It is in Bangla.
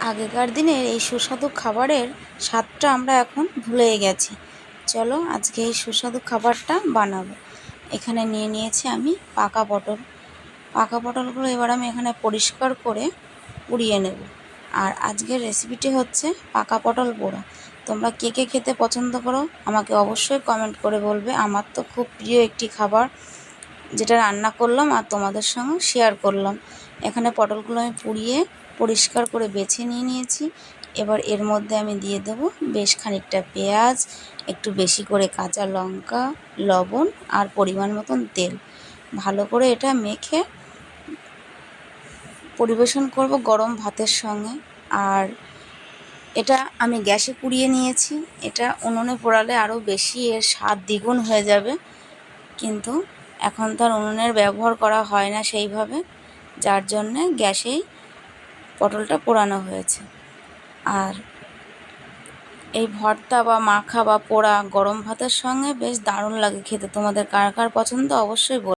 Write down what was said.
আগেকার দিনের এই সুস্বাদু খাবারের স্বাদটা আমরা এখন ভুলে গেছি। চলো আজকে এই সুস্বাদু খাবারটা বানাবো। এখানে নিয়ে নিয়েছি আমি পাকা পটল। পাকা পটলগুলো এবার আমি এখানে পরিষ্কার করে পুড়িয়ে নেব। আর আজকের রেসিপিটি হচ্ছে পাকা পটল পোড়া। তোমরা কে কে খেতে পছন্দ করো আমাকে অবশ্যই কমেন্ট করে বলবে। আমার তো খুব প্রিয় একটি খাবার, যেটা রান্না করলাম আর তোমাদের সঙ্গে শেয়ার করলাম। এখানে পটলগুলো আমি পুড়িয়ে পরিষ্কার করে বেছে নিয়েছি। এবার এর মধ্যে আমি দিয়ে দেব বেশ খানিকটা পেঁয়াজ, একটু বেশি করে কাঁচা লঙ্কা, লবণ আর পরিমাণ মতন তেল। ভালো করে এটা মেখে পরিবেশন করব গরম ভাতের সঙ্গে। আর এটা আমি গ্যাসে পুড়িয়ে নিয়েছি। এটা উনুনে পোড়ালে আরও বেশি এর স্বাদ দ্বিগুণ হয়ে যাবে, কিন্তু এখন তো আর উনুনের ব্যবহার করা হয় না সেইভাবে, যার জন্যে গ্যাসেই পটলটা পোড়ানো হয়েছে। আর এই ভর্তা বা মাখা বা পোড়া গরম ভাতের সঙ্গে বেশ দারুণ লাগে খেতে। তোমাদের কার কার পছন্দ অবশ্যই বলো।